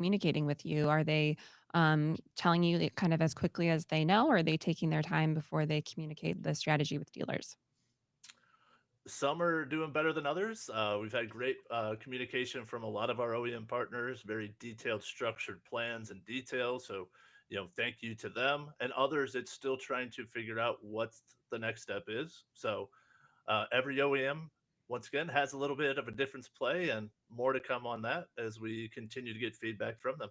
communicating with you? Are they telling you it kind of as quickly as they know, or are they taking their time before they communicate the strategy with dealers? Some are doing better than others. We've had great communication from a lot of our OEM partners, very detailed, structured plans and details. So, thank you to them. And others, it's still trying to figure out what the next step is. So, every OEM, once again, has a little bit of a difference play, and more to come on that as we continue to get feedback from them.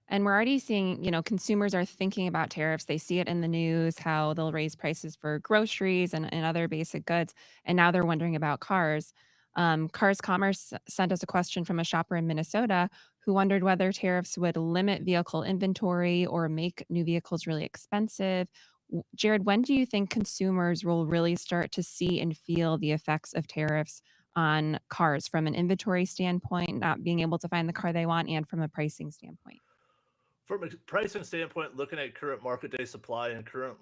And we're already seeing, consumers are thinking about tariffs. They see it in the news, how they'll raise prices for groceries and other basic goods. And now they're wondering about cars. Cars Commerce sent us a question from a shopper in Minnesota who wondered whether tariffs would limit vehicle inventory or make new vehicles really expensive. Jared, when do you think consumers will really start to see and feel the effects of tariffs on cars from an inventory standpoint, not being able to find the car they want, and from a pricing standpoint? From a pricing standpoint, looking at current market day supply and current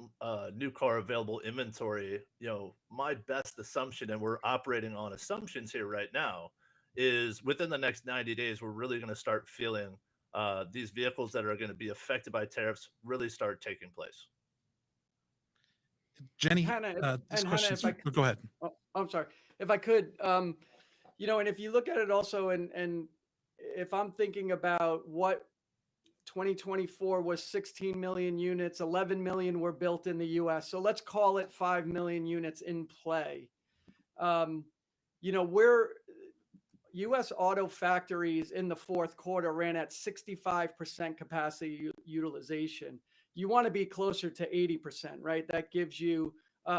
new car available inventory, my best assumption, and we're operating on assumptions here right now, is within the next 90 days, we're really going to start feeling these vehicles that are going to be affected by tariffs really start taking place. Jenny, Hannah, this Hannah, question's go ahead. oh, I'm sorry, if I could, and if you look at it also, and if I'm thinking about what 2024 was 16 million units, 11 million were built in the US. So let's call it 5 million units in play. Um, we're US auto factories in the fourth quarter ran at 65% capacity utilization. You want to be closer to 80%, right? That gives you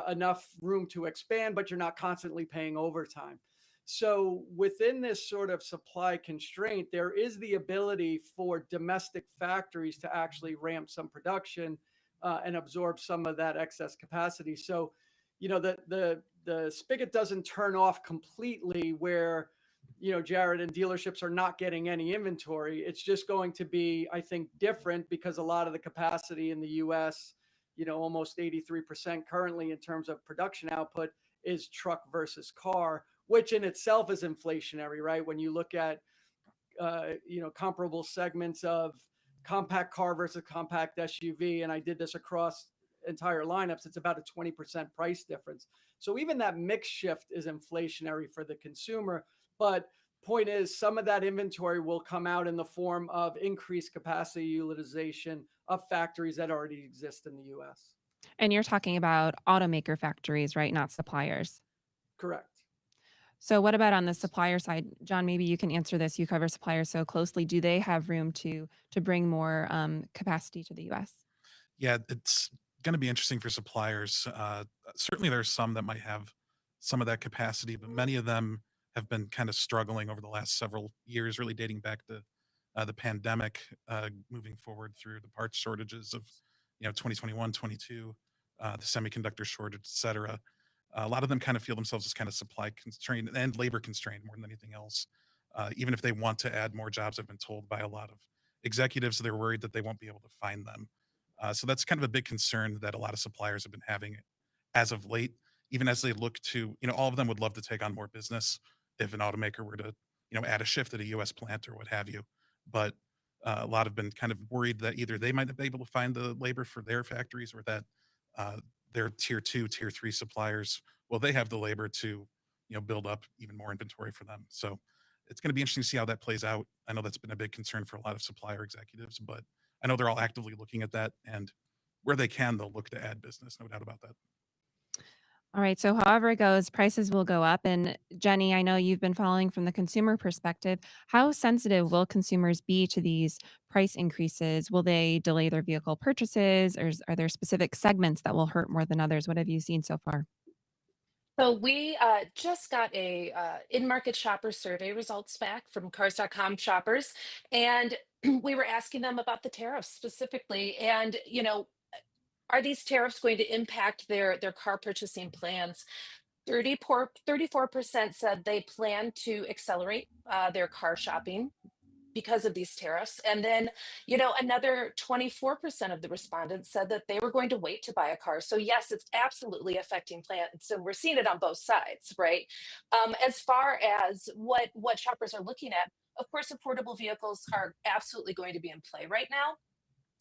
enough room to expand, but you're not constantly paying overtime. So within this sort of supply constraint, there is the ability for domestic factories to actually ramp some production and absorb some of that excess capacity. So, the spigot doesn't turn off completely where Jarrod, and dealerships are not getting any inventory. It's just going to be, I think, different because a lot of the capacity in the US, almost 83% currently in terms of production output is truck versus car, which in itself is inflationary, right? When you look at, comparable segments of compact car versus compact SUV, and I did this across entire lineups, it's about a 20% price difference. So even that mix shift is inflationary for the consumer. But point is, some of that inventory will come out in the form of increased capacity utilization of factories that already exist in the US. And you're talking about automaker factories, right? Not suppliers. Correct. So what about on the supplier side? John, maybe you can answer this. You cover suppliers so closely. Do they have room to bring more capacity to the US? Yeah, it's going to be interesting for suppliers. Certainly, there's some that might have some of that capacity, but many of them have been kind of struggling over the last several years, really dating back to the pandemic, moving forward through the parts shortages of 2021, 22, the semiconductor shortage, et cetera. A lot of them kind of feel themselves as kind of supply constrained and labor constrained more than anything else. Even if they want to add more jobs, I've been told by a lot of executives they're worried that they won't be able to find them. So that's kind of a big concern that a lot of suppliers have been having as of late, even as they look to, all of them would love to take on more business if an automaker were to, add a shift at a US plant or what have you. But a lot have been kind of worried that either they might not be able to find the labor for their factories or that uh, their tier two, tier three suppliers, well, they have the labor to, build up even more inventory for them. So it's going to be interesting to see how that plays out. I know that's been a big concern for a lot of supplier executives, but I know they're all actively looking at that, and where they can, they'll look to add business. No doubt about that. All right. So, however it goes, prices will go up. And Jenny, I know you've been following from the consumer perspective. How sensitive will consumers be to these price increases? Will they delay their vehicle purchases, or are there specific segments that will hurt more than others? What have you seen so far? So we just got a in-market shopper survey results back from Cars.com shoppers, and we were asking them about the tariffs specifically. And are these tariffs going to impact their car purchasing plans? 34% said they plan to accelerate their car shopping because of these tariffs. And then, another 24% of the respondents said that they were going to wait to buy a car. So yes, it's absolutely affecting plans. So we're seeing it on both sides, right? As far as what shoppers are looking at, Of course, affordable vehicles are absolutely going to be in play right now.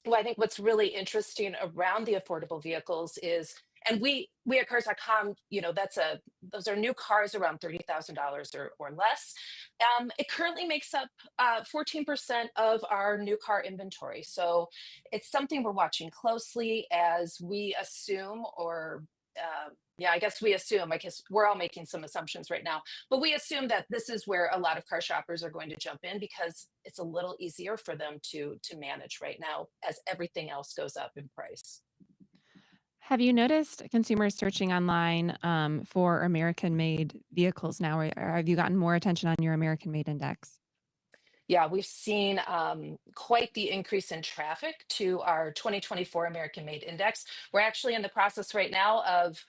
Well, I think what's really interesting around the affordable vehicles is, and we at Cars.com, those are new cars around $30,000 or less. It currently makes up 14% of our new car inventory. So it's something we're watching closely as we assume, or yeah, I guess we assume. I guess we're all making some assumptions right now, but we assume that this is where a lot of car shoppers are going to jump in because it's a little easier for them to manage right now as everything else goes up in price. Have you noticed consumers searching online, for American-made vehicles now, or have you gotten more attention on your American-made index? Yeah, we've seen quite the increase in traffic to our 2024 American Made Index. We're actually in the process right now of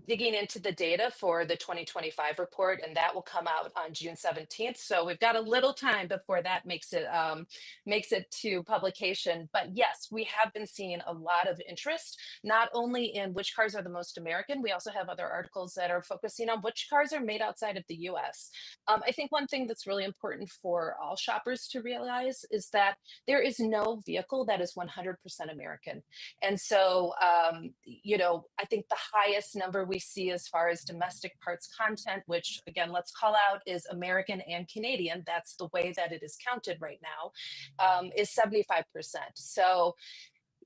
digging into the data for the 2025 report, and that will come out on June 17th. So we've got a little time before that makes it to publication. But yes, we have been seeing a lot of interest, not only in which cars are the most American. We also have other articles that are focusing on which cars are made outside of the U.S. I think one thing that's really important for all shoppers to realize is that there is no vehicle that is 100% American. And so, I think the highest number we see as far as domestic parts content, which again, let's call out, is American and Canadian. That's the way that it is counted right now, is 75%. So,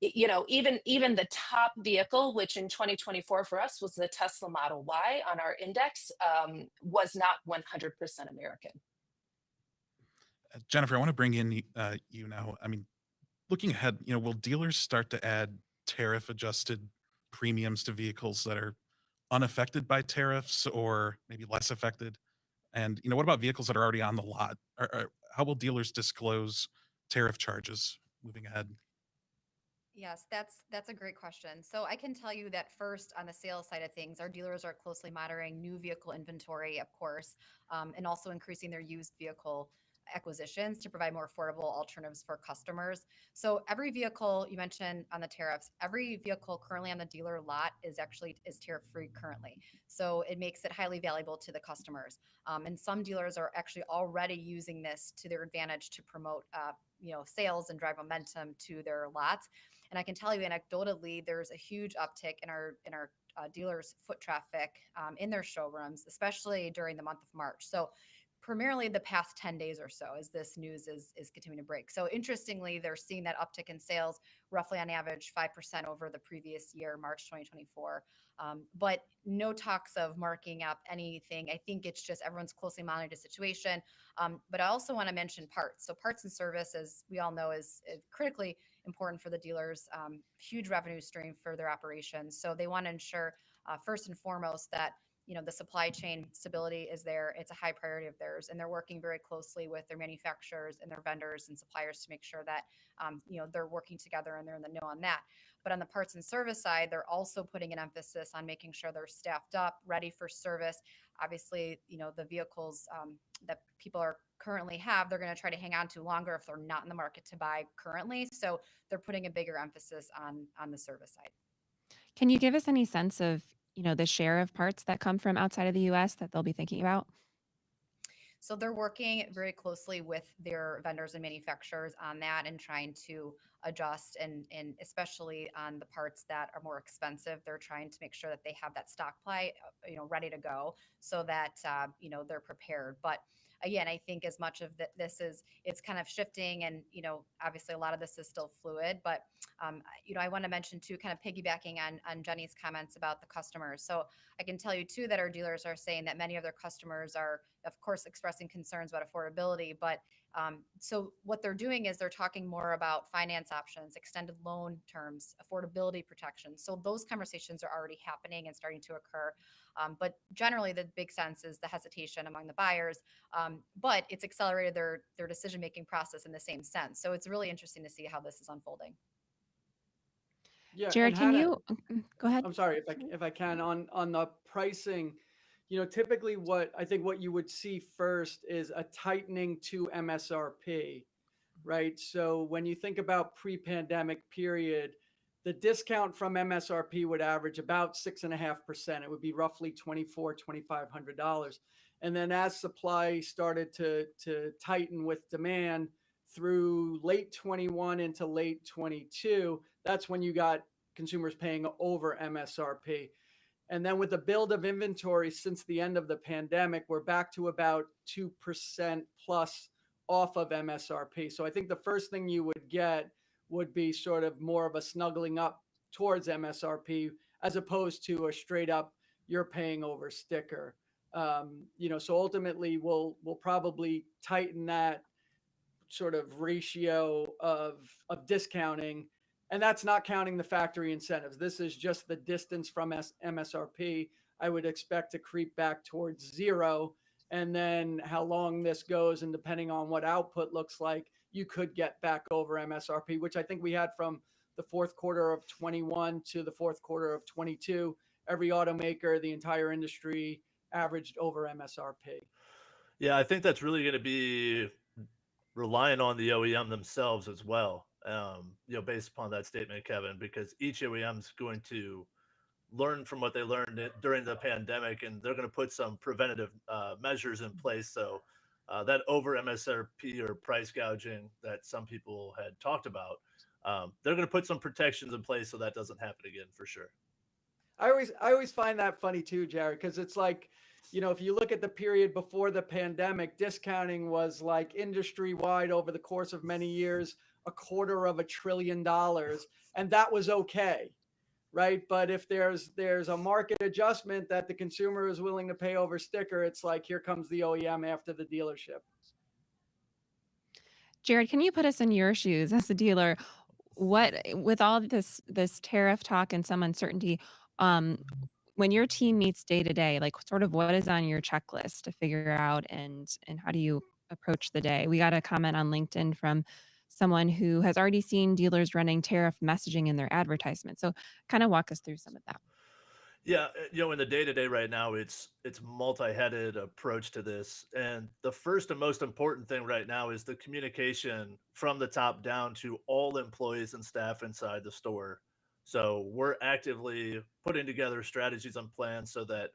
even the top vehicle, which in 2024 for us was the Tesla Model Y on our index, was not 100% American. Jennifer, I want to bring in you now. I mean, looking ahead, will dealers start to add tariff adjusted premiums to vehicles that are unaffected by tariffs or maybe less affected? And what about vehicles that are already on the lot? How will dealers disclose tariff charges moving ahead? Yes, that's a great question. So I can tell you that first, on the sales side of things, our dealers are closely monitoring new vehicle inventory, of course, and also increasing their used vehicle acquisitions to provide more affordable alternatives for customers. So every vehicle you mentioned on the tariffs, every vehicle currently on the dealer lot is tariff free currently. So it makes it highly valuable to the customers. And some dealers are actually already using this to their advantage to promote sales and drive momentum to their lots. And I can tell you anecdotally, there's a huge uptick in our dealers' foot traffic in their showrooms, especially during the month of March. So primarily the past 10 days or so as this news is continuing to break. So interestingly, they're seeing that uptick in sales roughly on average 5% over the previous year, March 2024. But no talks of marking up anything. I think it's just everyone's closely monitoring the situation. But I also want to mention parts. So parts and service, as we all know, is critically important for the dealers, huge revenue stream for their operations. So they want to ensure first and foremost that the supply chain stability is there. It's a high priority of theirs, and they're working very closely with their manufacturers and their vendors and suppliers to make sure that they're working together and they're in the know on that. But on the parts and service side, they're also putting an emphasis on making sure they're staffed up, ready for service. Obviously, the vehicles that people are currently have, they're going to try to hang on to longer if they're not in the market to buy currently. So they're putting a bigger emphasis on the service side. Can you give us any sense of, the share of parts that come from outside of the US that they'll be thinking about? So they're working very closely with their vendors and manufacturers on that and trying to adjust and especially on the parts that are more expensive, they're trying to make sure that they have that stockpile, ready to go so that, they're prepared. But again, I think as much of this it's kind of shifting and, obviously a lot of this is still fluid, but, I want to mention too, kind of piggybacking on Jenny's comments about the customers. So I can tell you too, that our dealers are saying that many of their customers are, of course, expressing concerns about affordability, but so what they're doing is they're talking more about finance options, extended loan terms, affordability protection. So those conversations are already happening and starting to occur. But generally, the big sense is the hesitation among the buyers, but it's accelerated their decision-making process in the same sense. So it's really interesting to see how this is unfolding. Yeah, Jarrod, and can Hannah, you go ahead? I'm sorry if I can on the pricing. Typically what you would see first is a tightening to MSRP, right? So when you think about pre-pandemic period, the discount from MSRP would average about 6.5%. It would be roughly $2,400, $2,500. And then as supply started to tighten with demand through late 21 into late 22, that's when you got consumers paying over MSRP. And then with the build of inventory since the end of the pandemic, we're back to about 2% plus off of MSRP. So I think the first thing you would get would be sort of more of a snuggling up towards MSRP as opposed to a straight up you're paying over sticker. So ultimately we'll probably tighten that sort of ratio of discounting, and that's not counting the factory incentives. This is just the distance from MSRP. I would expect to creep back towards zero, and then how long this goes, and depending on what output looks like, you could get back over MSRP, which I think we had from the fourth quarter of 21 to the fourth quarter of 22. Every automaker, the entire industry averaged over MSRP. Yeah, I think that's really going to be relying on the OEM themselves as well. Based upon that statement, Kevin, because each OEM is going to learn from what they learned during the pandemic, and they're going to put some preventative measures in place. So that over MSRP or price gouging that some people had talked about, they're going to put some protections in place so that doesn't happen again for sure. I always find that funny too, Jarrod, because it's like, if you look at the period before the pandemic, discounting was like industry wide over the course of many years, $250 billion, and that was okay, right? But if there's a market adjustment that the consumer is willing to pay over sticker, it's like here comes the OEM after the dealership. Jarrod, can you put us in your shoes as a dealer? What with all this tariff talk and some uncertainty, um, when your team meets day to day, like sort of what is on your checklist to figure out and how do you approach the day? We got a comment on LinkedIn from someone who has already seen dealers running tariff messaging in their advertisement. So kind of walk us through some of that. Yeah, in the day to day right now, it's multi-headed approach to this, and the first and most important thing right now is the communication from the top down to all employees and staff inside the store. So we're actively putting together strategies and plans so that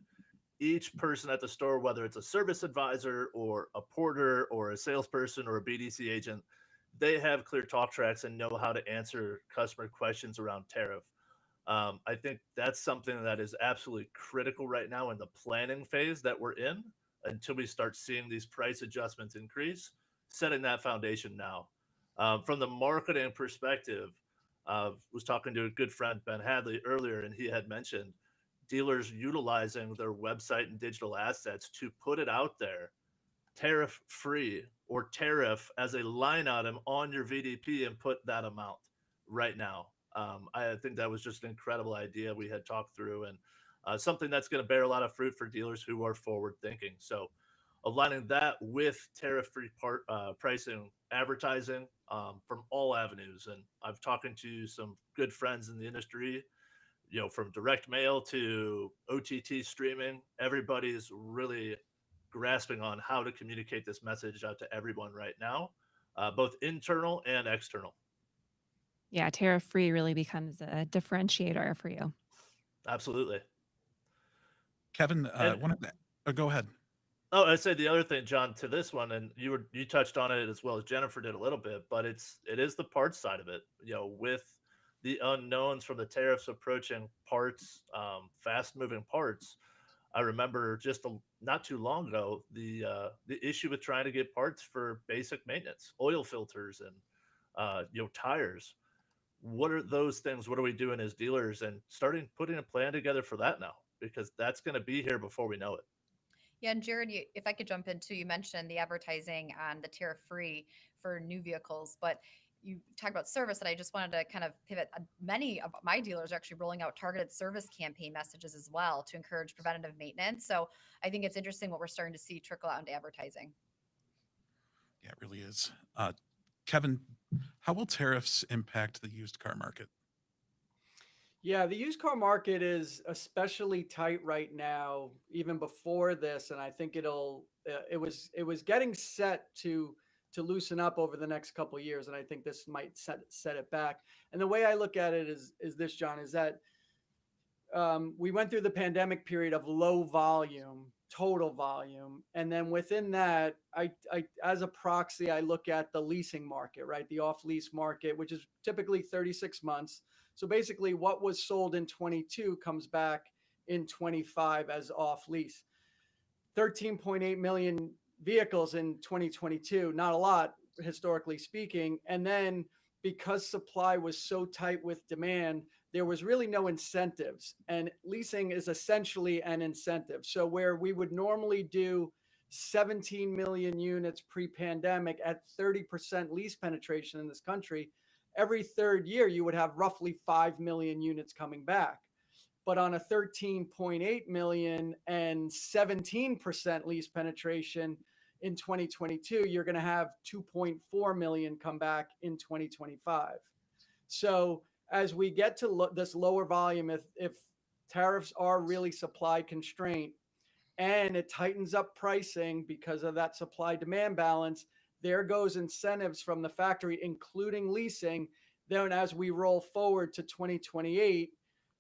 each person at the store, whether it's a service advisor or a porter or a salesperson or a BDC agent, they have clear talk tracks and know how to answer customer questions around tariff. I think that's something that is absolutely critical right now in the planning phase that we're in until we start seeing these price adjustments increase, setting that foundation now. From the marketing perspective, was talking to a good friend, Ben Hadley, earlier, and he had mentioned dealers utilizing their website and digital assets to put it out there tariff free or tariff as a line item on your VDP and put that amount right now. I think that was just an incredible idea we had talked through, and something that's going to bear a lot of fruit for dealers who are forward thinking. So aligning that with tariff free pricing advertising from all avenues. And I've talking to some good friends in the industry, from direct mail to OTT streaming. Everybody's really grasping on how to communicate this message out to everyone right now, both internal and external. Yeah, tariff free really becomes a differentiator for you. Absolutely. Kevin, And- go ahead. Oh, I'd say the other thing, John, to this one, and you touched on it as well as Jennifer did a little bit, but it is the parts side of it. With the unknowns from the tariffs approaching parts, fast moving parts. I remember just not too long ago the issue with trying to get parts for basic maintenance, oil filters, and tires. What are those things? What are we doing as dealers and starting putting a plan together for that now? Because that's going to be here before we know it. Yeah, and Jarrod, if I could jump in too, you mentioned the advertising on the tariff free for new vehicles, but you talked about service, and I just wanted to kind of pivot. Many of my dealers are actually rolling out targeted service campaign messages as well to encourage preventative maintenance. So I think it's interesting what we're starting to see trickle out into advertising. Yeah, it really is. Kevin, how will tariffs impact the used car market? Yeah, the used car market is especially tight right now, even before this, and I think it was getting set to loosen up over the next couple of years, and I think this might set it back. And the way I look at it is this, John, is that we went through the pandemic period of low volume, total volume, and then within that, I as a proxy, I look at the leasing market, right? The off lease market, which is typically 36 months. So basically, what was sold in 22 comes back in 25 as off lease. 13.8 million vehicles in 2022, not a lot historically speaking. And then because supply was so tight with demand, there was really no incentives. And leasing is essentially an incentive. So where we would normally do 17 million units pre-pandemic at 30% lease penetration in this country, every third year you would have roughly 5 million units coming back. But on a 13.8 million and 17% lease penetration in 2022, you're going to have 2.4 million come back in 2025. So as we get to this lower volume, if tariffs are really supply constraint and it tightens up pricing because of that supply demand balance, there goes incentives from the factory, including leasing. Then as we roll forward to 2028,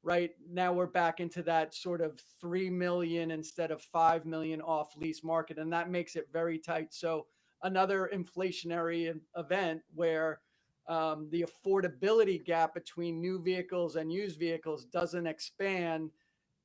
right now we're back into that sort of 3 million instead of 5 million off lease market. And that makes it very tight. So another inflationary event where the affordability gap between new vehicles and used vehicles doesn't expand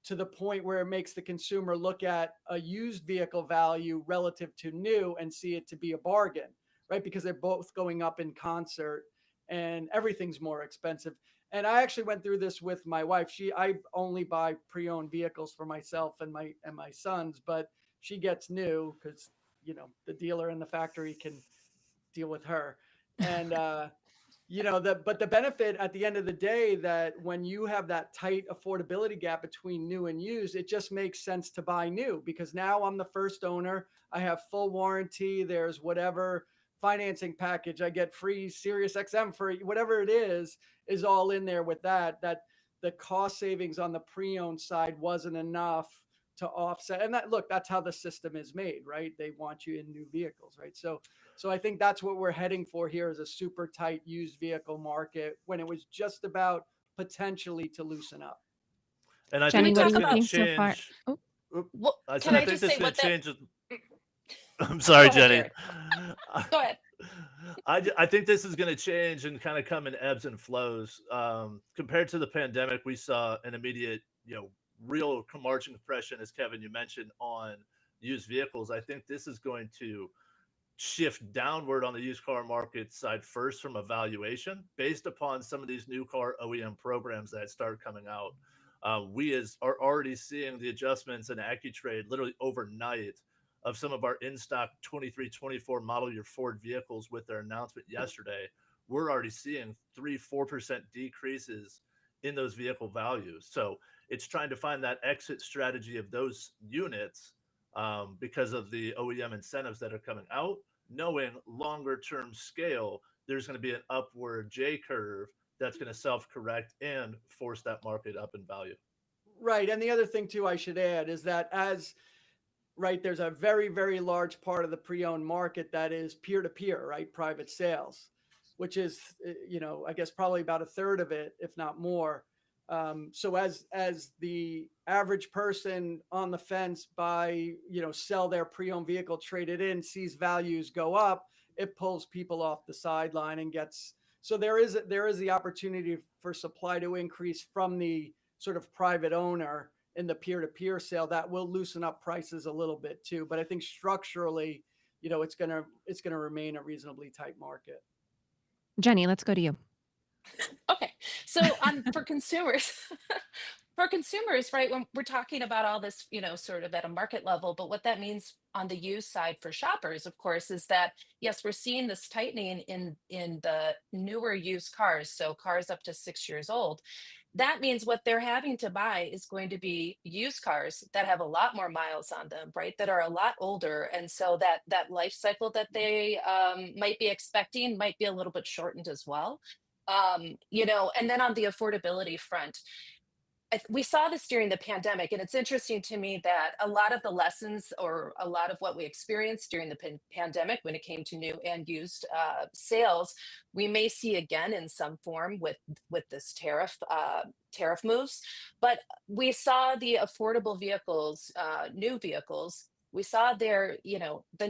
to the point where it makes the consumer look at a used vehicle value relative to new and see it to be a bargain, right? Because they're both going up in concert and everything's more expensive. And I actually went through this with my wife. I only buy pre-owned vehicles for myself and my sons, but she gets new because the dealer and the factory can deal with her. And but the benefit at the end of the day, that when you have that tight affordability gap between new and used, it just makes sense to buy new, because now I'm the first owner. I have full warranty. There's whatever financing package I get, free Sirius XM for whatever it is all in there with that the cost savings on the pre-owned side wasn't enough to offset. And that's how the system is made, right? They want you in new vehicles, right? So I think that's what we're heading for here, is a super tight used vehicle market when it was just about potentially to loosen up. And I Can we Jenny, think what do that's talk you going to about? think so far? change. Oh, Well, I can said I I think just this say is going what to that? change. I'm sorry, Go ahead, Jenny. Jarrod. Go ahead. I think this is going to change and kind of come in ebbs and flows. Compared to the pandemic, we saw an immediate, real margin compression, as Kevin, you mentioned, on used vehicles. I think this is going to shift downward on the used car market side first from a valuation based upon some of these new car OEM programs that start coming out. We are already seeing the adjustments in AccuTrade literally overnight of some of our in-stock 23, 24 model year Ford vehicles with their announcement yesterday. We're already seeing 3-4% decreases in those vehicle values. So it's trying to find that exit strategy of those units because of the OEM incentives that are coming out, knowing longer term scale, there's going to be an upward J curve that's going to self-correct and force that market up in value. Right. And the other thing too, I should add, is that there's a very, very large part of the pre-owned market that is peer-to-peer, right? Private sales, which is, I guess probably about a third of it, if not more. So as the average person on the fence sell their pre-owned vehicle, trade it in, sees values go up, it pulls people off the sideline and so there is the opportunity for supply to increase from the sort of private owner in the peer-to-peer sale. That will loosen up prices a little bit too. But I think structurally, it's gonna remain a reasonably tight market. Jenny, let's go to you. Okay. So for consumers, right, when we're talking about all this, sort of at a market level, but what that means on the used side for shoppers, of course, is that yes, we're seeing this tightening in the newer used cars, so cars up to 6 years old. That means what they're having to buy is going to be used cars that have a lot more miles on them, right? That are a lot older, and so that life cycle that they might be expecting might be a little bit shortened as well. And then on the affordability front, we saw this during the pandemic, and it's interesting to me that a lot of the lessons or a lot of what we experienced during the pandemic when it came to new and used sales, we may see again in some form with this tariff moves. But we saw the affordable vehicles, new vehicles. We saw their,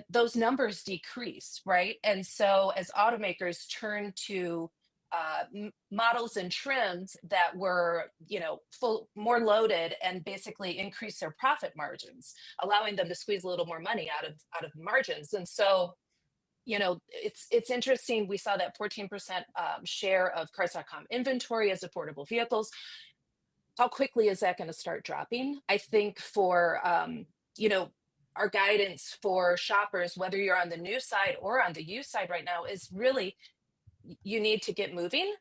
those numbers decrease, right? And so as automakers turn to models and trims that were more loaded and basically increase their profit margins, allowing them to squeeze a little more money out of margins. And so it's interesting, we saw that 14% share of cars.com inventory as affordable vehicles. How quickly is that going to start dropping? I think for you know our guidance for shoppers, whether you're on the new side or on the used side right now, is really you need to get moving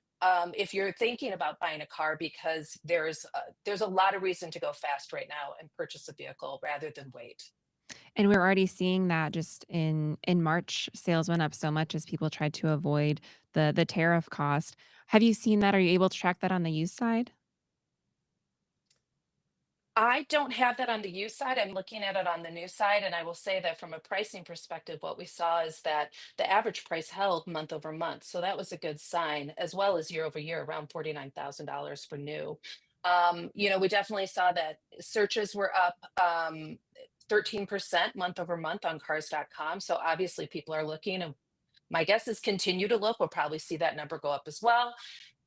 if you're thinking about buying a car, because there's a lot of reason to go fast right now and purchase a vehicle rather than wait. And we're already seeing that just in March, sales went up so much as people tried to avoid the tariff cost. Have you seen that? Are you able to track that on the used side? I don't have that on the used side. I'm looking at it on the new side. And I will say that from a pricing perspective, what we saw is that the average price held month over month. So that was a good sign, as well as year over year, around $49,000 for new. We definitely saw that searches were up 13% month over month on cars.com. So obviously people are looking. And my guess is continue to look. We'll probably see that number go up as well.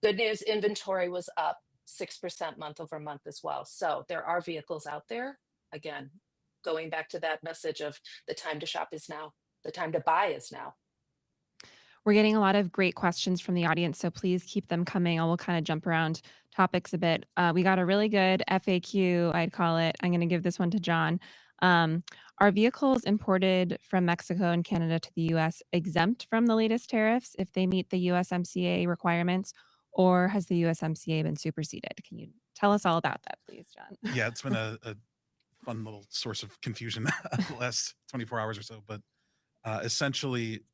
Good news, inventory was up 6% month over month as well. So there are vehicles out there. Again, going back to that message of the time to shop is now, the time to buy is now. We're getting a lot of great questions from the audience, so please keep them coming. I will kind of jump around topics a bit. We got a really good FAQ, I'd call it. I'm going to give this one to John. Um, are vehicles imported from Mexico and Canada to the US exempt from the latest tariffs if they meet the USMCA requirements, or has the USMCA been superseded? Can you tell us all about that, please, John? Yeah, it's been a fun little source of confusion the last 24 hours or so. But essentially,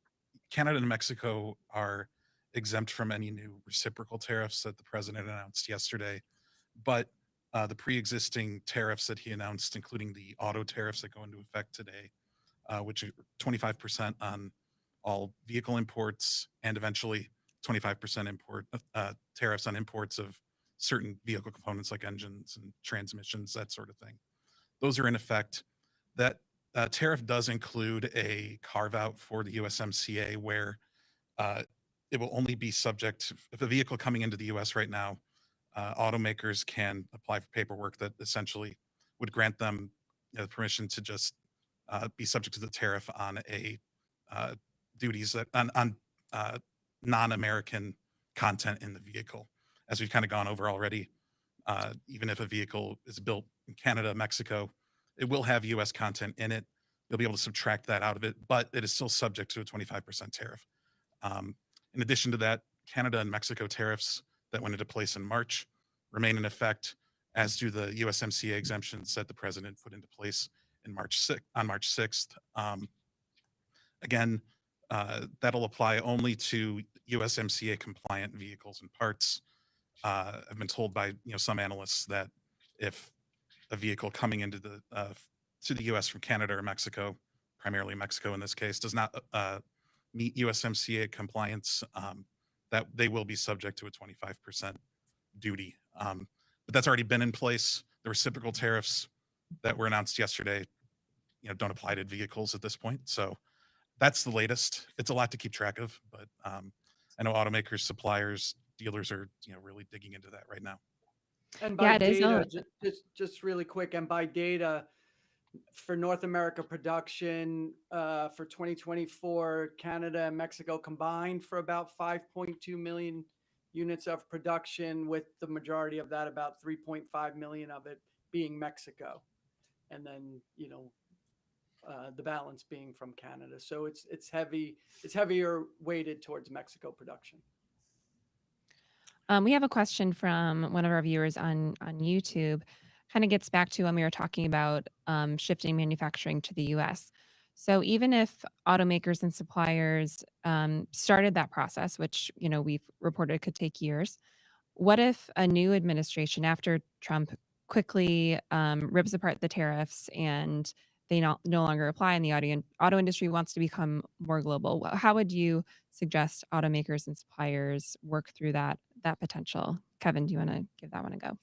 Canada and Mexico are exempt from any new reciprocal tariffs that the president announced yesterday. But the pre-existing tariffs that he announced, including the auto tariffs that go into effect today, which are 25% on all vehicle imports and eventually 25% import tariffs on imports of certain vehicle components like engines and transmissions, that sort of thing. Those are in effect. That tariff does include a carve out for the USMCA where it will only be subject to, if a vehicle coming into the US right now, automakers can apply for paperwork that essentially would grant them permission to just be subject to the tariff on a duties that on non-American content in the vehicle. As we've kind of gone over already, even if a vehicle is built in Canada, Mexico, it will have U.S. content in it. You'll be able to subtract that out of it, but it is still subject to a 25% tariff. In addition to that, Canada and Mexico tariffs that went into place in March remain in effect, as do the USMCA exemptions that the president put into place in on March 6th. Again, that'll apply only to USMCA compliant vehicles and parts. I've been told by some analysts that if a vehicle coming into to the U.S. from Canada or Mexico, primarily Mexico in this case, does not meet USMCA compliance, that they will be subject to a 25% duty. But that's already been in place. The reciprocal tariffs that were announced yesterday, don't apply to vehicles at this point. So that's the latest. It's a lot to keep track of, but I know automakers, suppliers, dealers are really digging into that right now. And Yeah, by it is. data, just really quick, and by data for North America production for 2024, Canada and Mexico combined for about 5.2 million units of production, with the majority of that, about 3.5 million of it, being Mexico, and then the balance being from Canada. So it's heavier weighted towards Mexico production. We have a question from one of our viewers on YouTube. Kind of gets back to when we were talking about shifting manufacturing to the U.S. So even if automakers and suppliers started that process, which we've reported could take years, what if a new administration after Trump quickly rips apart the tariffs and they no longer apply and the auto industry wants to become more global? How would you suggest automakers and suppliers work through that potential? Kevin, do you want to give that one a go?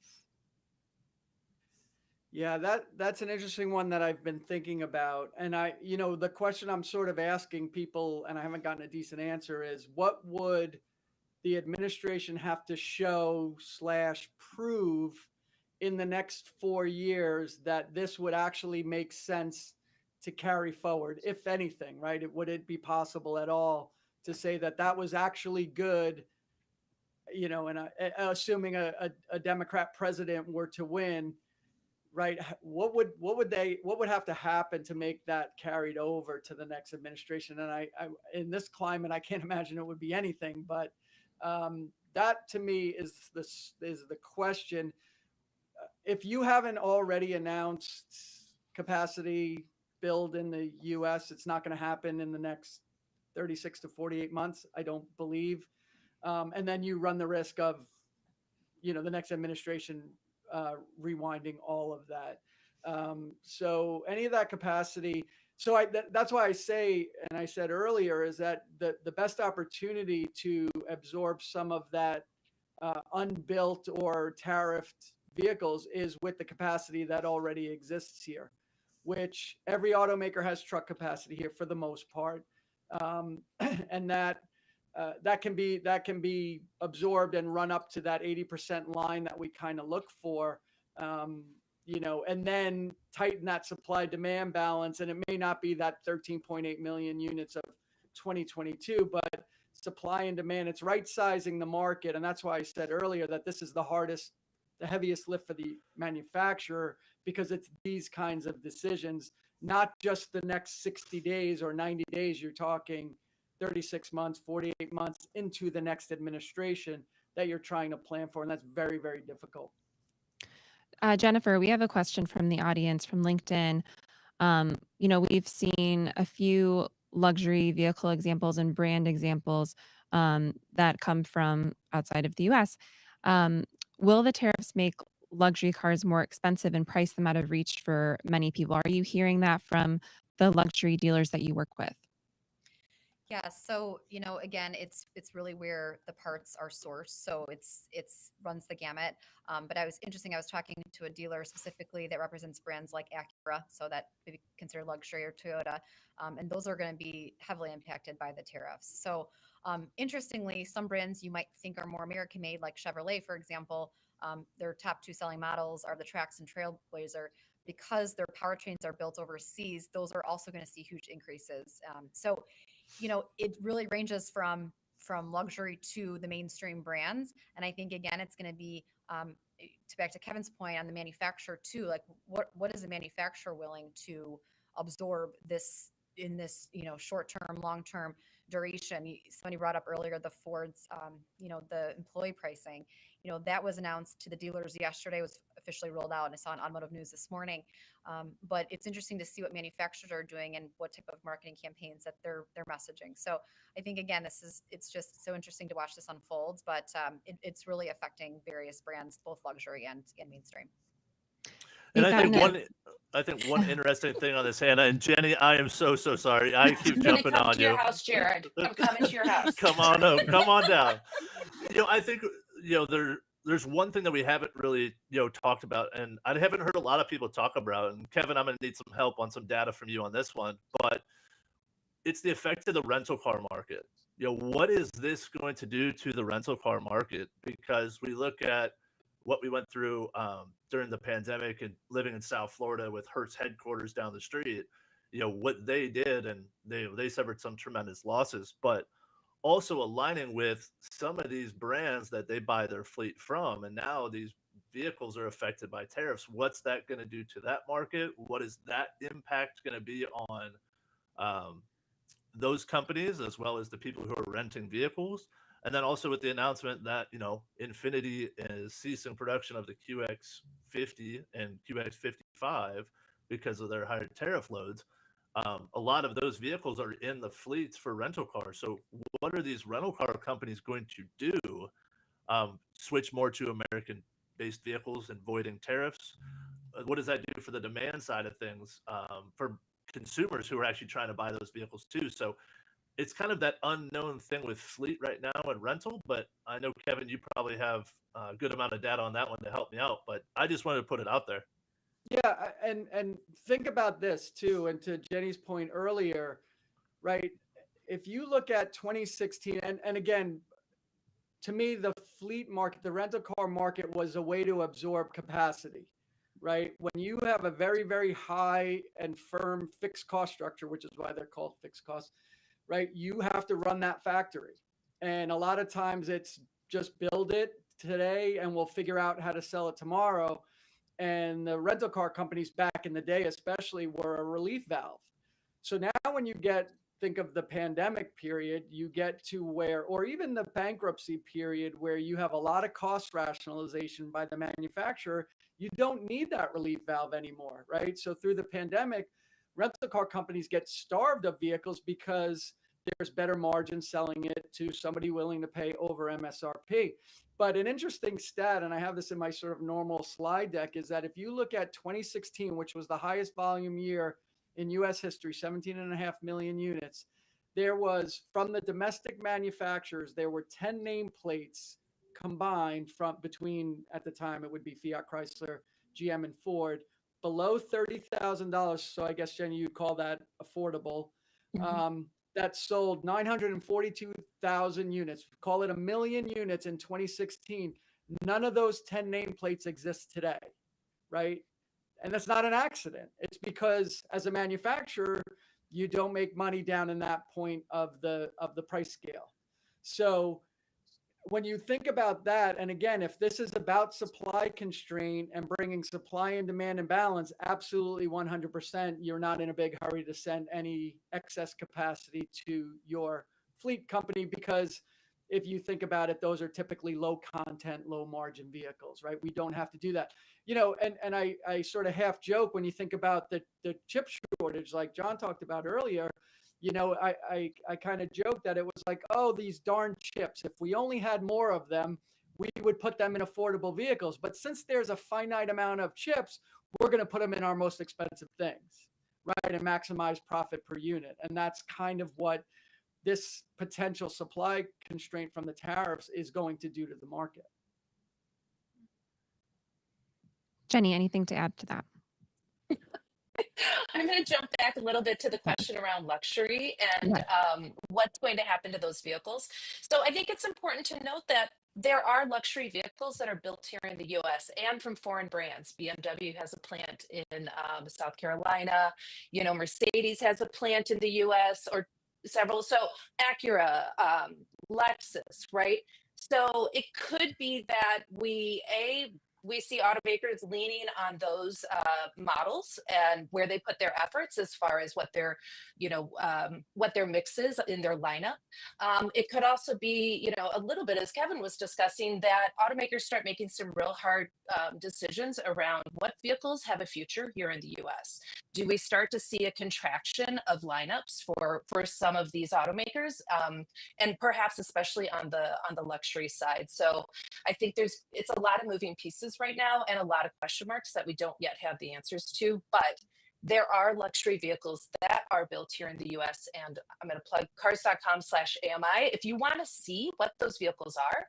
Yeah, that's an interesting one that I've been thinking about. And the question I'm sort of asking people, and I haven't gotten a decent answer, is what would the administration have to show slash prove in the next 4 years that this would actually make sense to carry forward, if anything, right? Would it be possible at all to say that that was actually good, and assuming a Democrat president were to win, right? What would have to happen to make that carried over to the next administration? And I in this climate, I can't imagine it would be anything. But that to me is the question. If you haven't already announced capacity build in the U.S., it's not going to happen in the next 36 to 48 months, I don't believe. And then you run the risk of the next administration rewinding all of that. So any of that capacity. So that's why I say, and I said earlier, is that the best opportunity to absorb some of that unbuilt or tariffed vehicles is with the capacity that already exists here, which every automaker has truck capacity here for the most part, and that can be absorbed and run up to that 80% line that we kind of look for, and then tighten that supply demand balance. And it may not be that 13.8 million units of 2022, but supply and demand, it's right sizing the market. And that's why I said earlier that this is the heaviest lift for the manufacturer, because it's these kinds of decisions, not just the next 60 days or 90 days. You're talking 36 months, 48 months into the next administration that you're trying to plan for. And that's very, very difficult. Jennifer, we have a question from the audience from LinkedIn. We've seen a few luxury vehicle examples and brand examples that come from outside of the US. Will the tariffs make luxury cars more expensive and price them out of reach for many people? Are you hearing that from the luxury dealers that you work with? Yeah, so again, it's really where the parts are sourced, so it's runs the gamut. But I was talking to a dealer specifically that represents brands like Acura, so that maybe consider luxury, or Toyota, and those are going to be heavily impacted by the tariffs. So interestingly, some brands you might think are more American made, like Chevrolet, for example, their top two selling models are the Trax and Trailblazer. Because their powertrains are built overseas, those are also going to see huge increases. So it really ranges from luxury to the mainstream brands. And I think, again, it's going to be back to Kevin's point on the manufacturer too. Like, what is the manufacturer willing to absorb this in this short term, long term duration? Somebody brought up earlier the Ford's the employee pricing. That was announced to the dealers yesterday, was officially rolled out, and I saw on Automotive News this morning. But it's interesting to see what manufacturers are doing and what type of marketing campaigns that they're messaging. So I think, again, it's just so interesting to watch this unfold, but it's really affecting various brands, both luxury and mainstream. And I think one interesting thing on this, Hannah and Jenny, I am so sorry. I keep jumping on to you. Your house, Jarrod. I'm coming to your house. Come on up. Come on down. I think there's one thing that we haven't really talked about, and I haven't heard a lot of people talk about. And Kevin, I'm going to need some help on some data from you on this one. But it's the effect of the rental car market. What is this going to do to the rental car market? Because we look at what we went through during the pandemic and living in South Florida with Hertz headquarters down the street, what they did, and they suffered some tremendous losses, but also aligning with some of these brands that they buy their fleet from. And now these vehicles are affected by tariffs. What's that going to do to that market? What is that impact going to be on those companies, as well as the people who are renting vehicles? And then also with the announcement that, Infiniti is ceasing production of the QX50 and QX55 because of their higher tariff loads. A lot of those vehicles are in the fleets for rental cars. So what are these rental car companies going to do switch more to American-based vehicles and voiding tariffs. What does that do for the demand side of things for consumers who are actually trying to buy those vehicles too? So it's kind of that unknown thing with fleet right now and rental. But I know, Kevin, you probably have a good amount of data on that one to help me out. But I just wanted to put it out there. Yeah, and think about this too, and to Jenny's point earlier, right? If you look at 2016, and again, to me, the fleet market, the rental car market was a way to absorb capacity, right? When you have a very, very high and firm fixed cost structure, which is why they're called fixed costs, right? You have to run that factory. And a lot of times it's just build it today and we'll figure out how to sell it tomorrow. And the rental car companies back in the day, especially, were a relief valve. So now when you think of the pandemic period, you get to where, or even the bankruptcy period, where you have a lot of cost rationalization by the manufacturer, you don't need that relief valve anymore, right? So through the pandemic, rental car companies get starved of vehicles because there's better margin selling it to somebody willing to pay over MSRP. But an interesting stat, and I have this in my sort of normal slide deck, is that if you look at 2016, which was the highest volume year in US history, 17.5 million units, there was, from the domestic manufacturers, there were 10 nameplates combined from between, at the time, it would be Fiat Chrysler, GM, and Ford, below $30,000. So I guess, Jenny, you'd call that affordable. That sold 942,000 units, call it 1 million units in 2016. None of those 10 nameplates exist today, right? And that's not an accident. It's because as a manufacturer, you don't make money down in that point of the price scale. So when you think about that, and again, if this is about supply constraint and bringing supply and demand in balance, absolutely 100%, you're not in a big hurry to send any excess capacity to your fleet company, because if you think about it, those are typically low content, low margin vehicles, right? We don't have to do that. And I sort of half joke when you think about the chip shortage, like John talked about earlier. I kind of joke that it was like, oh, these darn chips, if we only had more of them, we would put them in affordable vehicles. But since there's a finite amount of chips, we're going to put them in our most expensive things, right? And maximize profit per unit. And that's kind of what this potential supply constraint from the tariffs is going to do to the market. Jenny, anything to add to that? I'm going to jump back a little bit to the question around luxury and what's going to happen to those vehicles. So I think it's important to note that there are luxury vehicles that are built here in the US and from foreign brands. BMW has a plant in South Carolina. Mercedes has a plant in the US, or several. So Acura, Lexus, right? So it could be that we see automakers leaning on those models and where they put their efforts as far as what their mix is in their lineup. It could also be, a little bit, as Kevin was discussing, that automakers start making some real hard decisions around what vehicles have a future here in the US. Do we start to see a contraction of lineups for some of these automakers, and perhaps especially on the luxury side? So I think it's a lot of moving pieces right now and a lot of question marks that we don't yet have the answers to, but there are luxury vehicles that are built here in the US, and I'm going to plug cars.com/AMI. If you want to see what those vehicles are,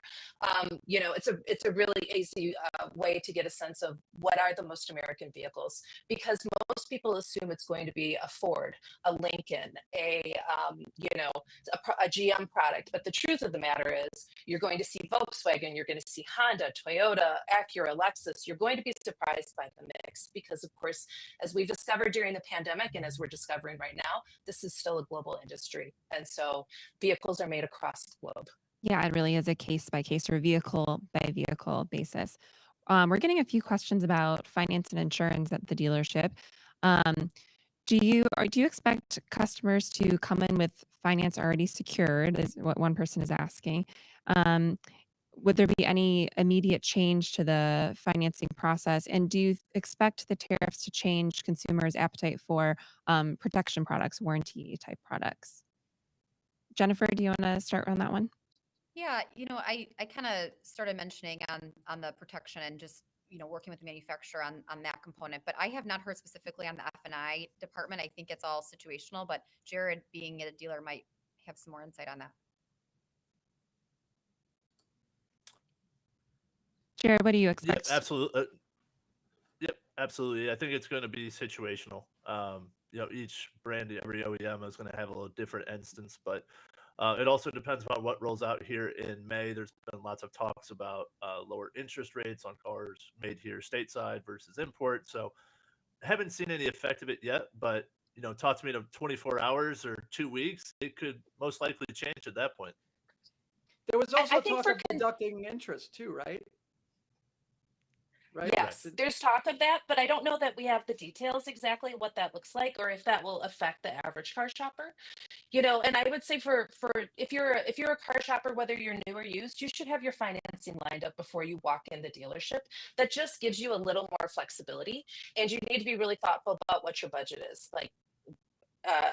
it's a really easy way to get a sense of what are the most American vehicles, because most people assume it's going to be a Ford, a Lincoln, a GM product. But the truth of the matter is you're going to see Volkswagen, you're going to see Honda, Toyota, Acura, Lexus. You're going to be surprised by the mix because, of course, as we've discovered during the pandemic, and as we're discovering right now, this is still a global industry. And so vehicles are made across the globe. Yeah, it really is a case by case or vehicle by vehicle basis. We're getting a few questions about finance and insurance at the dealership. Do you expect customers to come in with finance already secured, is what one person is asking? Would there be any immediate change to the financing process? And do you expect the tariffs to change consumers' appetite for protection products, warranty type products? Jennifer, do you want to start on that one? Yeah, I kind of started mentioning on the protection and just working with the manufacturer on that component, but I have not heard specifically on the F&I department. I think it's all situational, but Jarrod, being at a dealer, might have some more insight on that. Jared, what do you Yep, expect? absolutely. Yep, absolutely. I think it's going to be situational. Each brand, every OEM is going to have a little different instance, but it also depends on what rolls out here in May. There's been lots of talks about lower interest rates on cars made here stateside versus import. So haven't seen any effect of it yet, but talk to me in 24 hours or 2 weeks, it could most likely change at that point. There was I also think talk of deducting interest too, right? Right. Yes, there's talk of that, but I don't know that we have the details exactly what that looks like or if that will affect the average car shopper. And I would say for if you're a car shopper, whether you're new or used, you should have your financing lined up before you walk in the dealership. That just gives you a little more flexibility, and you need to be really thoughtful about what your budget is. Like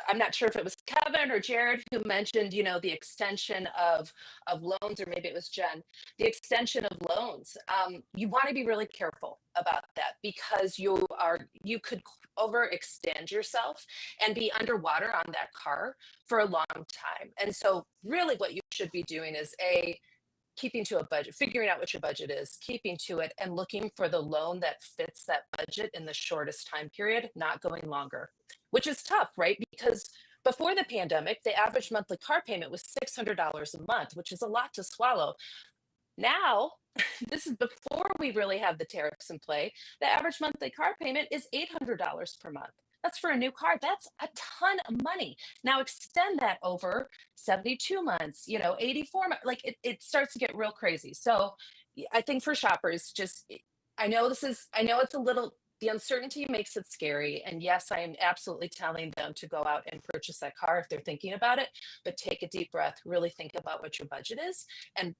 I'm not sure if it was Kevin or Jared who mentioned, the extension of loans, or maybe it was Jen, the extension of loans. You want to be really careful about that because you could overextend yourself and be underwater on that car for a long time. And so, really, what you should be doing is keeping to a budget, figuring out what your budget is, keeping to it, and looking for the loan that fits that budget in the shortest time period, not going longer, which is tough, right? Because before the pandemic, the average monthly car payment was $600 a month, which is a lot to swallow. Now, this is before we really have the tariffs in play. The average monthly car payment is $800 per month. That's for a new car. That's a ton of money. Now extend that over 72 months, 84 months. Like it starts to get real crazy. So I think for shoppers, I know it's a little, the uncertainty makes it scary. And yes, I am absolutely telling them to go out and purchase that car if they're thinking about it, but take a deep breath, really think about what your budget is, and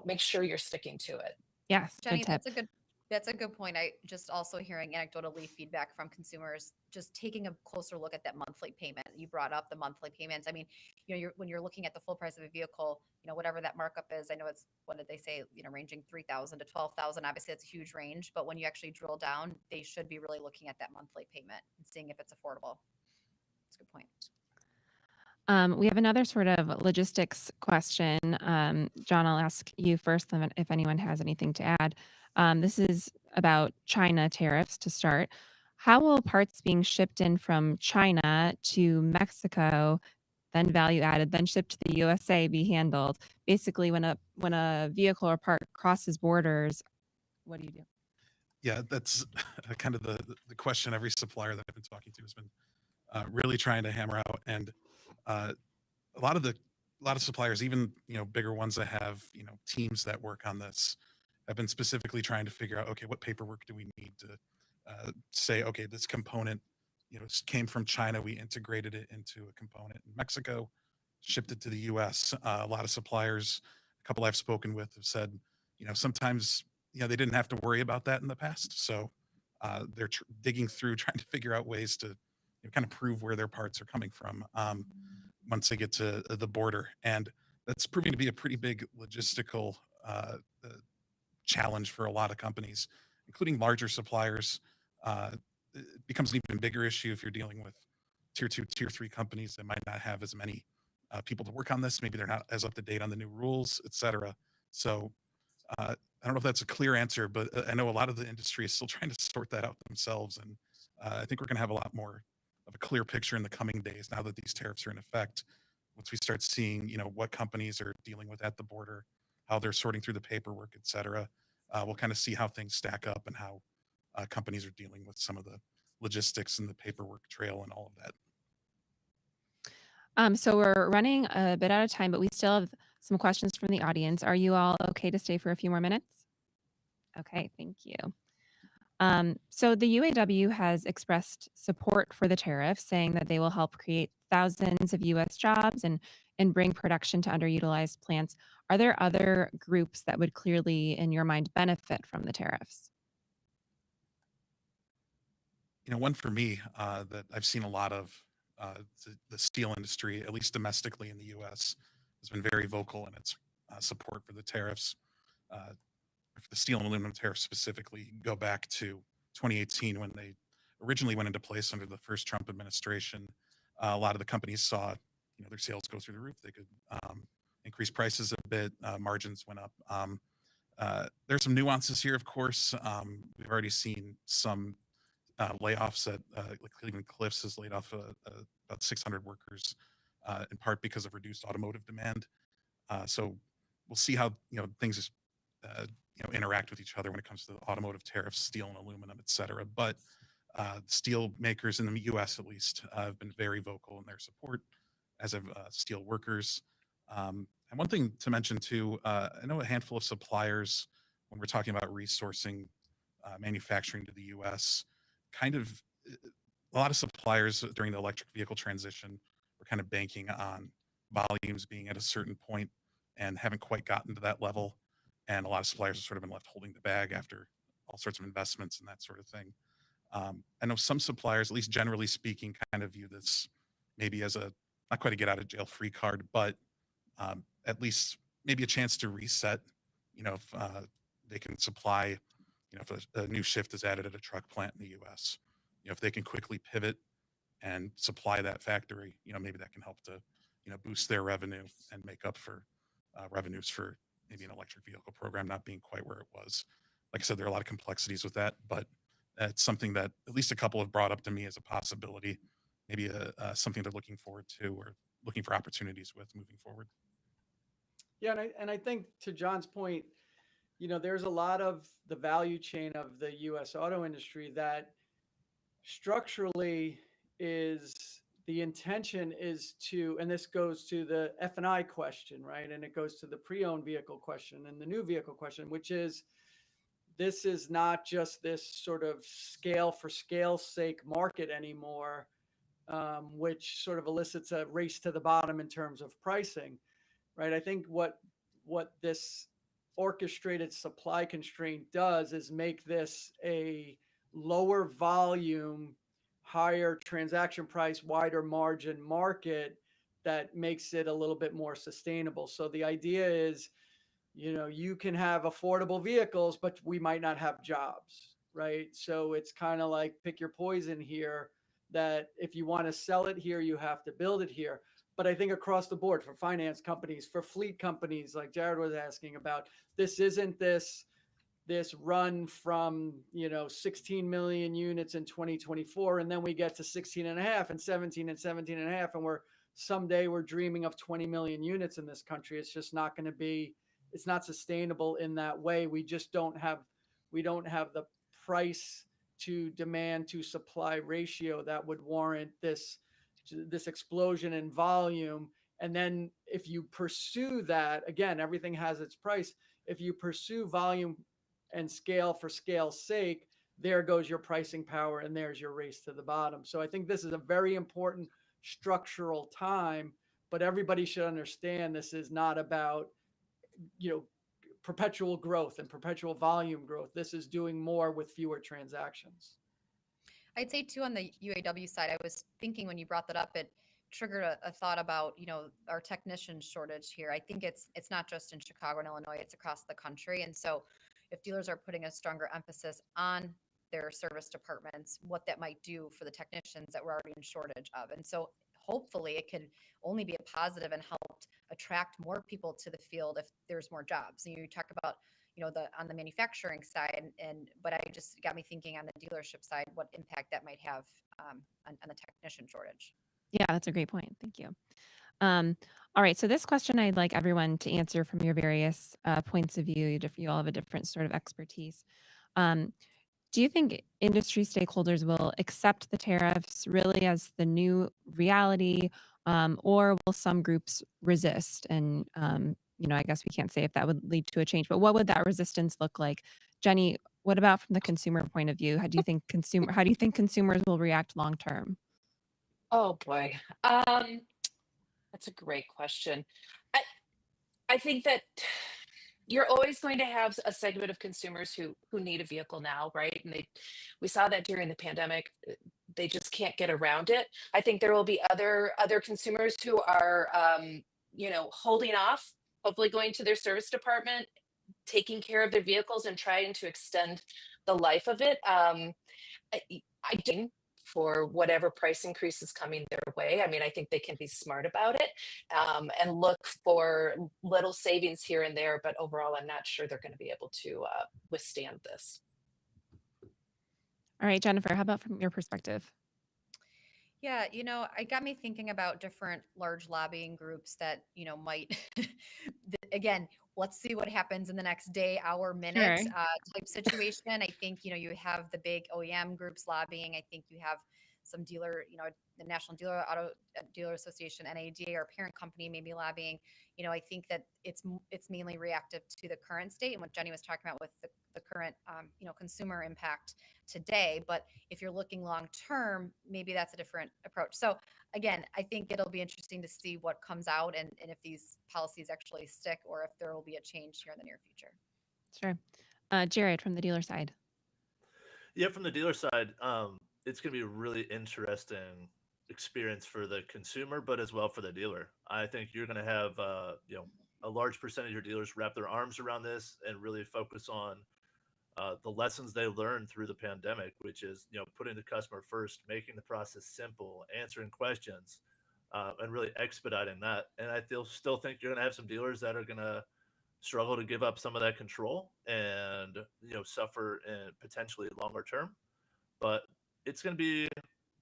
make sure you're sticking to it. Yes, Jenny, good tip. that's a good point. I just also hearing anecdotally feedback from consumers, just taking a closer look at that monthly payment. You brought up the monthly payments. I mean, when you're looking at the full price of a vehicle, whatever that markup is, I know it's, what did they say, ranging 3,000 to 12,000. Obviously, that's a huge range, but when you actually drill down, they should be really looking at that monthly payment and seeing if it's affordable. That's a good point. We have another sort of logistics question. John, I'll ask you first, then if anyone has anything to add. This is about China tariffs to start. How will parts being shipped in from China to Mexico, then value added, then shipped to the USA be handled? Basically, when a vehicle or part crosses borders, what do you do? Yeah, that's kind of the question every supplier that I've been talking to has been really trying to hammer out. And uh, a lot of suppliers, even bigger ones that have teams that work on this, have been specifically trying to figure out, okay, what paperwork do we need to say, okay, this component came from China, we integrated it into a component in Mexico, shipped it to the U.S. A lot of suppliers, a couple I've spoken with, have said, sometimes they didn't have to worry about that in the past, so they're digging through trying to figure out ways to kind of prove where their parts are coming from once they get to the border. And that's proving to be a pretty big logistical challenge for a lot of companies, including larger suppliers. It becomes an even bigger issue if you're dealing with tier 2, tier 3 companies that might not have as many people to work on this. Maybe they're not as up to date on the new rules, etc. So I don't know if that's a clear answer, but I know a lot of the industry is still trying to sort that out themselves. And I think we're going to have a lot more of a clear picture in the coming days now that these tariffs are in effect. Once we start seeing, what companies are dealing with at the border, how they're sorting through the paperwork, et cetera, we'll kind of see how things stack up and how companies are dealing with some of the logistics and the paperwork trail and all of that. So we're running a bit out of time, but we still have some questions from the audience. Are you all okay to stay for a few more minutes? Okay, thank you. So the UAW has expressed support for the tariffs, saying that they will help create thousands of U.S. jobs and bring production to underutilized plants. Are there other groups that would clearly, in your mind, benefit from the tariffs? One for me that I've seen a lot of the steel industry, at least domestically in the U.S., has been very vocal in its support for the tariffs. For the steel and aluminum tariffs specifically, go back to 2018 when they originally went into place under the first Trump administration. A lot of the companies saw, their sales go through the roof. They could increase prices a bit. Margins went up. There's some nuances here, of course. We've already seen some layoffs at like Cleveland Cliffs has laid off about 600 workers, in part because of reduced automotive demand. So we'll see how things interact with each other when it comes to the automotive tariffs, steel and aluminum, et cetera. But steel makers in the U.S. at least have been very vocal in their support, as have steel workers. And one thing to mention too, I know a handful of suppliers, when we're talking about resourcing manufacturing to the U.S., kind of a lot of suppliers during the electric vehicle transition were kind of banking on volumes being at a certain point and haven't quite gotten to that level. And a lot of suppliers have sort of been left holding the bag after all sorts of investments and that sort of thing. I know some suppliers, at least generally speaking, kind of view this maybe as a not quite a get out of jail free card, but at least maybe a chance to reset. If they can supply, if a new shift is added at a truck plant in the U.S., if they can quickly pivot and supply that factory, maybe that can help to, boost their revenue and make up for revenues for maybe an electric vehicle program not being quite where it was. Like I said, there are a lot of complexities with that, but it's something that at least a couple have brought up to me as a possibility, maybe something they're looking forward to or looking for opportunities with moving forward. Yeah, and I think to John's point, there's a lot of the value chain of the U.S. auto industry that structurally is the intention is to, and this goes to the F&I question, right? And it goes to the pre-owned vehicle question and the new vehicle question, which is, this is not just this sort of scale for scale's sake market anymore, which sort of elicits a race to the bottom in terms of pricing, right? I think what this orchestrated supply constraint does is make this a lower volume, higher transaction price, wider margin market that makes it a little bit more sustainable. So the idea is, you can have affordable vehicles, but we might not have jobs, right? So it's kind of like pick your poison here, that if you want to sell it here, you have to build it here. But I think across the board for finance companies, for fleet companies, like Jarrod was asking about, this isn't this run from 16 million units in 2024, and then we get to 16 and a half and 17 and 17 and a half, and someday we're dreaming of 20 million units in this country. It's just not going to be. It's not sustainable in that way. We don't have the price to demand to supply ratio that would warrant this explosion in volume. And then if you pursue that, again, everything has its price. If you pursue volume and scale for scale's sake, there goes your pricing power and there's your race to the bottom. So I think this is a very important structural time, but everybody should understand this is not about perpetual growth and perpetual volume growth. This is doing more with fewer transactions. I'd say too, on the UAW side, I was thinking when you brought that up, it triggered a thought about, our technician shortage here. I think it's not just in Chicago and Illinois, it's across the country. And so if dealers are putting a stronger emphasis on their service departments, what that might do for the technicians that we're already in shortage of. And so hopefully it can only be a positive and help attract more people to the field if there's more jobs. And you talk about, on the manufacturing side, but I just got me thinking on the dealership side, what impact that might have on the technician shortage. Yeah, that's a great point. Thank you. All right. So this question I'd like everyone to answer from your various points of view. You all have a different sort of expertise. Do you think industry stakeholders will accept the tariffs really as the new reality, or will some groups resist? And I guess we can't say if that would lead to a change, but what would that resistance look like? Jenny, what about from the consumer point of view? How do you think consumers will react long term? Oh boy. That's a great question. I I think that you're always going to have a segment of consumers who need a vehicle now, right? And we saw that during the pandemic. They just can't get around it. I think there will be other consumers who are holding off hopefully going to their service department, taking care of their vehicles and trying to extend the life of it. I do for whatever price increase is coming their way. I mean, I think they can be smart about it, and look for little savings here and there. But overall, I'm not sure they're going to be able to withstand this. All right, Jennifer, how about from your perspective? Yeah, it got me thinking about different large lobbying groups that, might, again, let's see what happens in the next day, hour, minute Sure. type situation. I think, you have the big OEM groups lobbying. I think you have some dealer, the National Dealer Auto Dealer Association, NADA, our parent company, maybe lobbying. I think that it's mainly reactive to the current state and what Jenny was talking about with the current, consumer impact today. But if you're looking long term, maybe that's a different approach. So again, I think it'll be interesting to see what comes out and if these policies actually stick or if there will be a change here in the near future. Sure. Jared, from the dealer side. Yeah, from the dealer side, it's going to be a really interesting experience for the consumer, but as well for the dealer. I think you're going to have, a large percentage of dealers wrap their arms around this and really focus on the lessons they learned through the pandemic, which is, putting the customer first, making the process simple, answering questions, and really expediting that. And still think you're going to have some dealers that are going to struggle to give up some of that control and suffer in potentially longer term. But it's going to be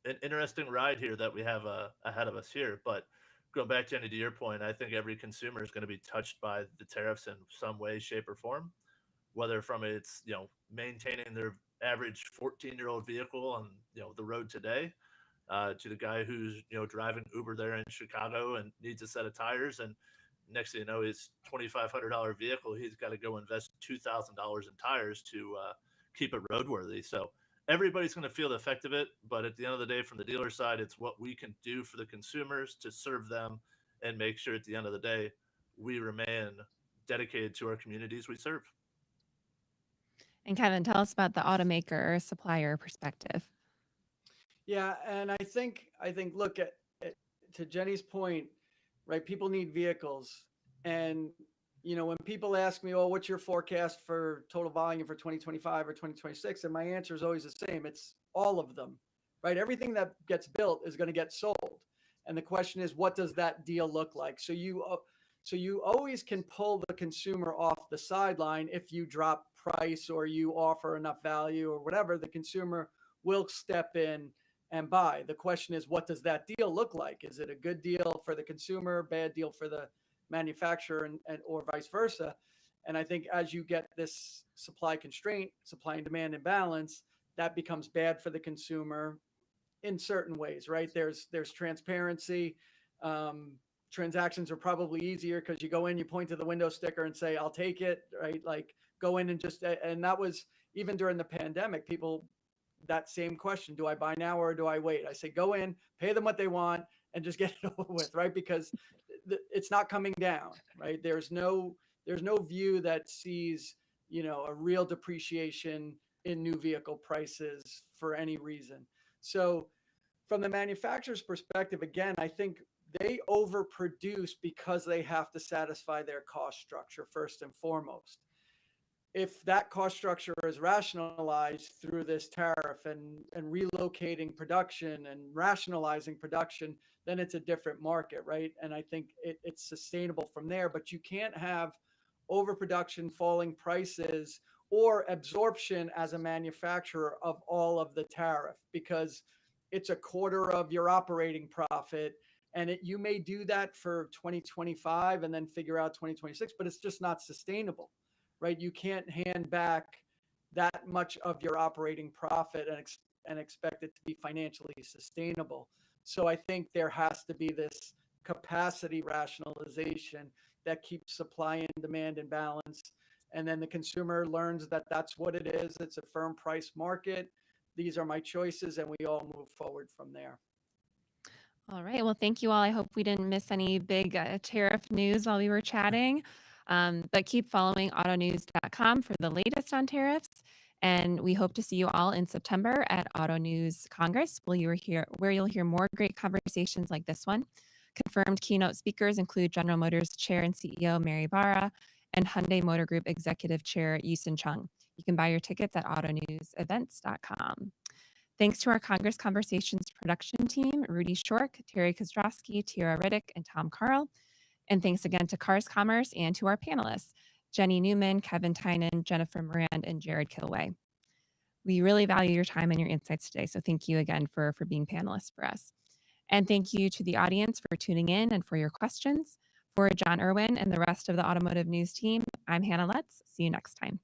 an interesting ride here that we have ahead of us here. But going back, Jenny, to your point, I think every consumer is going to be touched by the tariffs in some way, shape, or form, whether from it's maintaining their average 14-year-old vehicle on the road today, to the guy who's driving Uber there in Chicago and needs a set of tires, and next thing you know, his $2,500 vehicle, he's got to go invest $2,000 in tires to keep it roadworthy. So everybody's going to feel the effect of it, but at the end of the day, from the dealer side, it's what we can do for the consumers to serve them and make sure at the end of the day we remain dedicated to our communities we serve. And Kevin, tell us about the automaker or supplier perspective. Yeah, and I think look at to Jenny's point, right? People need vehicles, and when people ask me, "Oh, what's your forecast for total volume for 2025 or 2026?" and my answer is always the same: it's all of them, right? Everything that gets built is going to get sold, and the question is, what does that deal look like? So you always can pull the consumer off the sideline if you drop price or you offer enough value or whatever. The consumer will step in and buy. The question is, what does that deal look like? Is it a good deal for the consumer, bad deal for the manufacturer, and or vice versa? And I think as you get this supply constraint, supply and demand imbalance, that becomes bad for the consumer in certain ways, right? There's transparency. Transactions are probably easier because you go in, you point to the window sticker and say, "I'll take it," right? Like go in and and that was even during the pandemic, people, that same question: do I buy now or do I wait? I say, go in, pay them what they want, and just get it over with, right? Because it's not coming down, right? There's no view that sees, a real depreciation in new vehicle prices for any reason. So from the manufacturer's perspective, again, I think they overproduce because they have to satisfy their cost structure first and foremost. If that cost structure is rationalized through this tariff and relocating production and rationalizing production, then it's a different market, right? And I think it's sustainable from there. But you can't have overproduction, falling prices, or absorption as a manufacturer of all of the tariff, because it's a quarter of your operating profit. And you may do that for 2025 and then figure out 2026, but it's just not sustainable, right? You can't hand back that much of your operating profit and expect it to be financially sustainable. So I think there has to be this capacity rationalization that keeps supply and demand in balance. And then the consumer learns that that's what it is. It's a firm price market. These are my choices, and we all move forward from there. All right. Well, thank you all. I hope we didn't miss any big tariff news while we were chatting. But keep following autonews.com for the latest on tariffs. And we hope to see you all in September at Auto News Congress, where you'll hear more great conversations like this one. Confirmed keynote speakers include General Motors Chair and CEO Mary Barra and Hyundai Motor Group Executive Chair Yusin Chung. You can buy your tickets at autonewsevents.com. Thanks to our Congress Conversations production team, Rudy Shork, Terry Kostrowski, Tara Riddick, and Tom Carl. And thanks again to Cars Commerce and to our panelists, Jenny Newman, Kevin Tynan, Jennifer Morand, and Jarrod Kilway. We really value your time and your insights today, so thank you again for being panelists for us. And thank you to the audience for tuning in and for your questions. For John Irwin and the rest of the Automotive News team, I'm Hannah Lutz. See you next time.